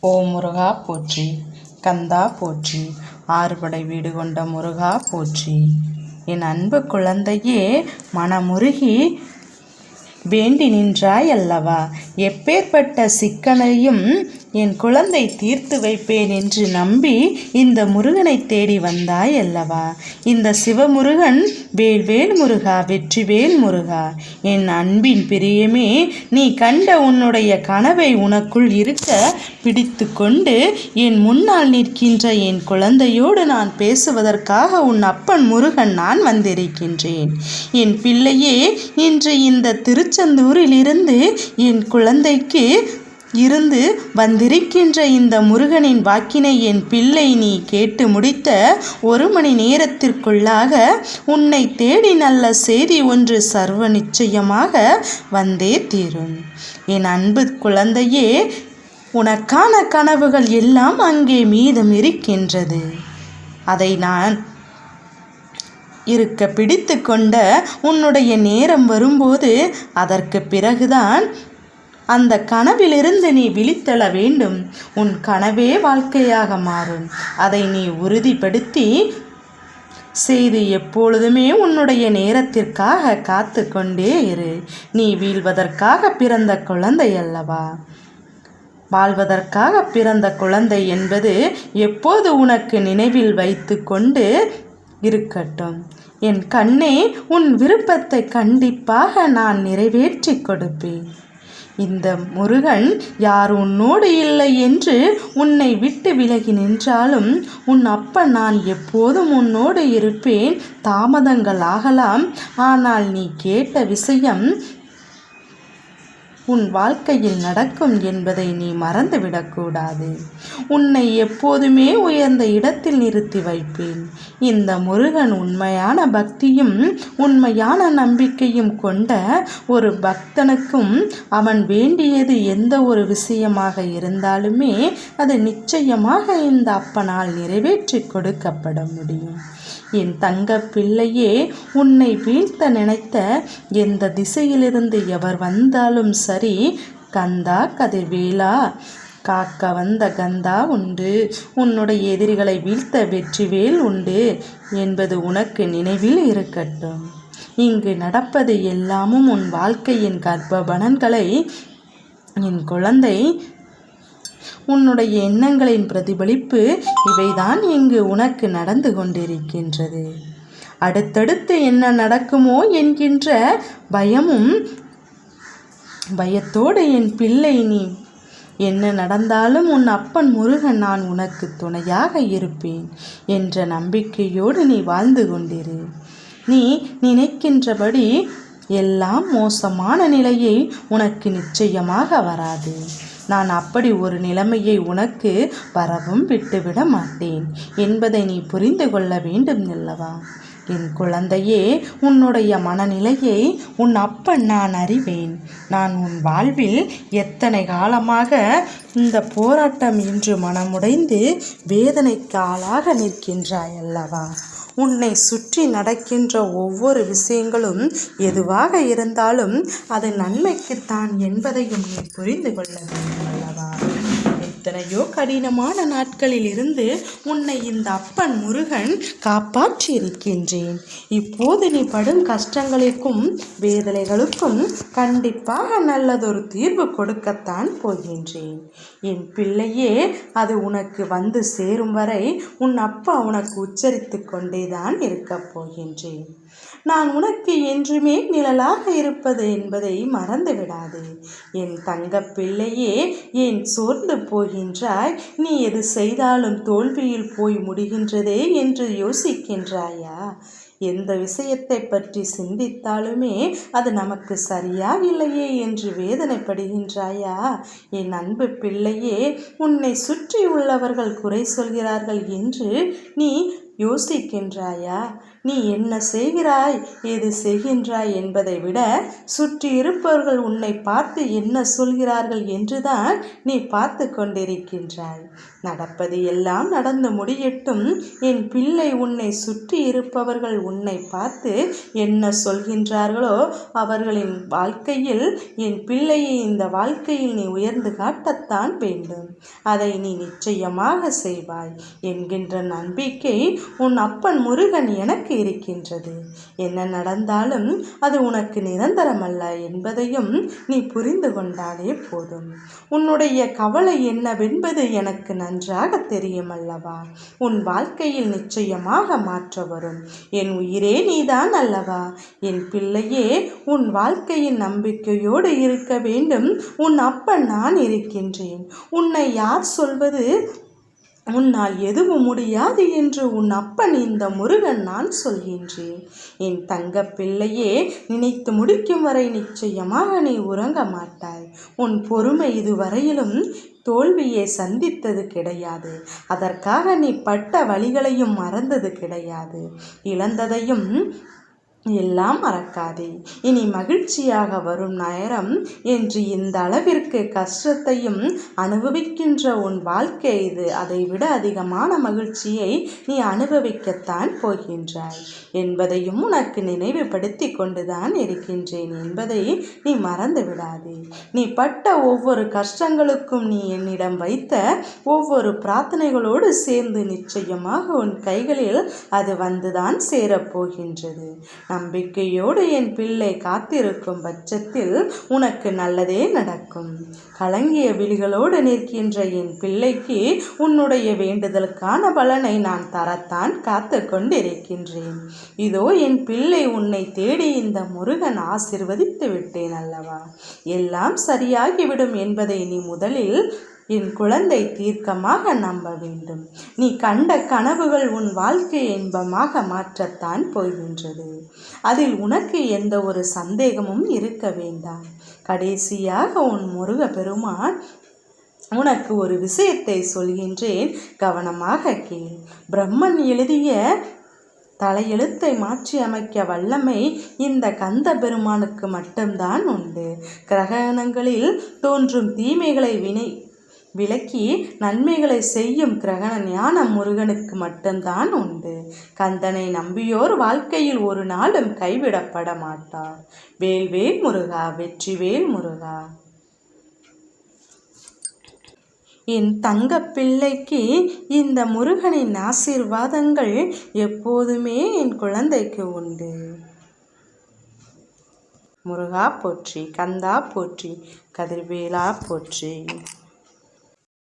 ஓ முருகா போற்றி, கந்தா போற்றி, ஆறுபடை வீடு கொண்ட முருகா போற்றி. என் அன்பு குழந்தையே, மனமுருகி வேண்டி நின்றாய் அல்லவா? எப்பேற்பட்ட சிக்கலையும் என் குழந்தை தீர்த்து வைப்பேன் என்று நம்பி இந்த முருகனை தேடி வந்தாய் அல்லவா? இந்த சிவமுருகன் வேல்வேல் முருகா, வெற்றிவேல் முருகா. என் அன்பின் பிரியமே, நீ கண்ட உன்னுடைய கனவை உனக்குள் இருக்க பிடித்து கொண்டு என் முன்னால் நிற்கின்ற என் குழந்தையோடு நான் பேசுவதற்காக உன் அப்பன் முருகன் நான் வந்திருக்கின்றேன். என் பிள்ளையே, இன்று இந்த திருச்செந்தூரிலிருந்து என் குழந்தைக்கு இருந்து வந்திருக்கின்ற இந்த முருகனின் வாக்கினை என் பிள்ளை நீ கேட்டு முடித்த 1 மணி நேரத்திற்குள்ளாக உன்னை தேடி நல்ல செய்தி ஒன்று சர்வ நிச்சயமாக வந்தே தீரும். என் அன்பு குழந்தையே, உனக்கான கனவுகள் எல்லாம் அங்கே மீதம் இருக்கின்றது. அதை நான் இருக்க பிடித்து கொண்ட உன்னுடைய நேரம் வரும்போது அதற்கு பிறகுதான் அந்த கனவிலிருந்து நீ விழித்தெழ வேண்டும். உன் கனவே வாழ்க்கையாக மாறும். அதை நீ உறுதிப்படுத்தி செய்து எப்பொழுதுமே உன்னுடைய நேரத்திற்காக காத்து கொண்டே இரு. நீ வீழ்வதற்காக பிறந்த குழந்தை அல்லவா? வாழ்வதற்காக பிறந்த குழந்தை என்பது எப்போது உனக்கு நினைவில் வைத்து கொண்டு இருக்கட்டும். என் கண்ணே, உன் விருப்பத்தை கண்டிப்பாக நான் நிறைவேற்றி கொடுப்பேன். இந்த முருகன் யார் உன்னோடு இல்லை என்று உன்னை விட்டு விலகி நின்றாலும் உன் அப்பன் நான் எப்போதும் உன்னோடு இருப்பேன். தாமதங்கள் ஆகலாம், ஆனால் நீ கேட்ட விஷயம் உன் வாழ்க்கையில் நடக்கும் என்பதை நீ மறந்துவிடக்கூடாது. உன்னை எப்போதுமே உயர்ந்த இடத்தில் நிறுத்தி வைப்பேன். இந்த முருகன் உண்மையான பக்தியும் உண்மையான நம்பிக்கையும் கொண்ட ஒரு பக்தனுக்கும் அவன் வேண்டியது எந்த ஒரு விஷயமாக இருந்தாலுமே அது நிச்சயமாக இந்த அப்பனால் நிறைவேற்றி கொடுக்கப்பட முடியும். என் தங்க பிள்ளையே, உன்னை வீழ்த்த நினைத்த எந்த திசையிலிருந்து எவர் வந்தாலும் சரி, கந்தா கதிர்வேலா, காக்க வந்த கந்தா உண்டு, உன்னுடைய எதிரிகளை வீழ்த்த வெற்றிவேல் உண்டு என்பது உனக்கு நினைவில் இருக்கட்டும். இங்கு நடப்பது எல்லாமும் உன் வாழ்க்கையின் கர்ப்பபலன்களை என் குழந்தை உன்னுடைய எண்ணங்களின் பிரதிபலிப்பு. இவைதான் இங்கு உனக்கு நடந்து கொண்டிருக்கின்றது. அடுத்தடுத்து என்ன நடக்குமோ என்கின்ற பயத்தோடு என் பிள்ளை நீ என்ன நடந்தாலும் உன் அப்பன் முருகன் நான் உனக்கு துணையாக இருப்பேன் என்ற நம்பிக்கையோடு நீ வாழ்ந்து கொண்டிரு. நீ நினைக்கின்றபடி எல்லாம் மோசமான நிலையை உனக்கு நிச்சயமாக வராது. நான் அப்படி ஒரு நிலைமையை உனக்கு வரவும் விட்டுவிட மாட்டேன் என்பதை நீ புரிந்து கொள்ள வேண்டும் அல்லவா? என் குழந்தையே, உன்னுடைய மனநிலையை உன் அப்பன் நான் அறிவேன். நான் உன் வாழ்வில் எத்தனை காலமாக இந்த போராட்டம் இன்று மனமுடைந்து வேதனைக்கு ஆளாக நிற்கின்றாய் அல்லவா? உன்னை சுற்றி நடக்கின்ற ஒவ்வொரு விஷயங்களும் எதுவாக இருந்தாலும் அது நன்மைக்குத்தான் என்பதையும் நீ புரிந்து கொள்ள வேண்டும் அல்லவா? எத்தனையோ கடினமான நாட்களில் இருந்து உன்னை இந்த அப்பன் முருகன் காப்பாற்றி இருக்கின்றேன். இப்போது நீ படும் கஷ்டங்களுக்கும் வேதனைகளுக்கும் கண்டிப்பாக நல்லதொரு தீர்வு கொடுக்கத்தான் போகின்றேன். என் பிள்ளையே, அது உனக்கு வந்து சேரும் வரை உன் அப்பா உனக்கு உச்சரித்து கொண்டேதான் இருக்கப் போகின்றேன். நான் உனக்கு என்றுமே நிழலாக இருப்பது என்பதை மறந்து விடாது. என் தங்க பிள்ளையே, ஏன் சோர்ந்து போகின்றாய்? நீ எது செய்தாலும் தோல்வியில் போய் முடிகின்றதே என்று யோசிக்கின்றாயா? எந்த விஷயத்தை பற்றி சிந்தித்தாலுமே அது நமக்கு சரியா இல்லையே என்று வேதனைப்படுகின்றாயா? என் அன்பு பிள்ளையே, உன்னை சுற்றி உள்ளவர்கள் குறை சொல்கிறார்கள் என்று நீ யோசிக்கின்றாயா? நீ என்ன செய்கிறாய், ஏது செய்கின்றாய் என்பதை விட சுற்றி இருப்பவர்கள் உன்னை பார்த்து என்ன சொல்கிறார்கள் என்றுதான் நீ பார்த்து கொண்டிருக்கின்றாய். நடப்பது எல்லாம் நடந்து முடியட்டும். என் பிள்ளை, உன்னை சுற்றி இருப்பவர்கள் உன்னை பார்த்து என்ன சொல்கின்றார்களோ அவர்களின் வாழ்க்கையில் என் பிள்ளையை இந்த வாழ்க்கையில் நீ உயர்ந்து காட்டத்தான் வேண்டும். அதை நீ நிச்சயமாக செய்வாய் என்கின்ற நம்பிக்கை உன் அப்பன் முருகன் எனக்கு இருக்கின்றது. என்ன நடந்தாலும் அது உனக்கு நிரந்தரமல்ல என்பதையும் நீ புரிந்து கொண்டாலே போதும். உன்னுடைய கவலை என்னவென்பது எனக்கு நன்றாக தெரியும் அல்லவா? உன் வாழ்க்கையில் நிச்சயமாக மாற்ற வரும். என் உயிரே நீதான் அல்லவா? என் பிள்ளையே, உன் வாழ்க்கையின் நம்பிக்கையோடு இருக்க வேண்டும். உன் அப்பன் நான் இருக்கின்றேன். உன்னை யார் சொல்வது உன்னால் எதுவும் முடியாது என்று உன் அப்பன் இந்த முருகன் நான் சொல்கின்றேன். என் தங்க பிள்ளையே, நினைத்து முடிக்கும் வரை நிச்சயமாக நீ உறங்க மாட்டாய். உன் பொறுமை இதுவரையிலும் தோல்வியை சந்தித்தது கிடையாது. அதற்காக நீ பட்ட வழிகளையும் மறந்தது கிடையாது. இழந்ததையும் எல்லாம் மறக்காதே. இனி மகிழ்ச்சியாக வரும் நேரம் என்று இந்த அளவிற்கு கஷ்டத்தையும் அனுபவிக்கின்ற உன் வாழ்க்கை இது. அதைவிட அதிகமான மகிழ்ச்சியை நீ அனுபவிக்கத்தான் போகின்றாய் என்பதையும் உனக்கு நினைவுபடுத்தி கொண்டுதான் இருக்கின்றேன் என்பதை நீ மறந்து விடாதே. நீ பட்ட ஒவ்வொரு கஷ்டங்களுக்கும் நீ என்னிடம் வைத்த ஒவ்வொரு பிரார்த்தனைகளோடு சேர்ந்து நிச்சயமாக உன் கைகளில் அது வந்துதான் சேரப்போகின்றது. நம்பிக்கையோடு என் பிள்ளை காத்திருக்கும் பட்சத்தில் உனக்கு நல்லதே நடக்கும். கலங்கிய விழிகளோடு நிற்கின்ற என் பிள்ளைக்கு உன்னுடைய வேண்டுதலுக்கான பலனை நான் தரத்தான் காத்து கொண்டிருக்கின்றேன். இதோ என் பிள்ளை, உன்னை தேடி இந்த முருகன் ஆசிர்வதித்து விட்டேன் அல்லவா? எல்லாம் சரியாகிவிடும் என்பதை நீ முதலில் என் குழந்தை தீர்க்கமாக நம்ப வேண்டும். நீ கண்ட கனவுகள் உன் வாழ்க்கையை இன்பமாக மாற்றத்தான் போகின்றது. அதில் உனக்கு எந்த ஒரு சந்தேகமும் இருக்க வேண்டாம். கடைசியாக உன் முருக பெருமான் உனக்கு ஒரு விஷயத்தை சொல்கின்றேன், கவனமாக கேள். பிரம்மன் எழுதிய தலையெழுத்தை மாற்றி அமைக்க வல்லமை இந்த கந்த பெருமானுக்கு மட்டும்தான் உண்டு. கிரகணங்களில் தோன்றும் தீமைகளை விலக்கி நன்மைகளை செய்யும் கிரகண ஞான முருகனுக்கு மட்டும்தான் உண்டு. கந்தனை நம்பியோர் வாழ்க்கையில் ஒரு நாளும் கைவிடப்பட மாட்டார். வேல்வேல் முருகா, வெற்றிவேல் முருகா. என் தங்க பிள்ளைக்கு இந்த முருகனின் ஆசீர்வாதங்கள் எப்போதுமே என் குழந்தைக்கு உண்டு. முருகா போற்றி, கந்தா போற்றி, கதிர்வேலா போற்றி.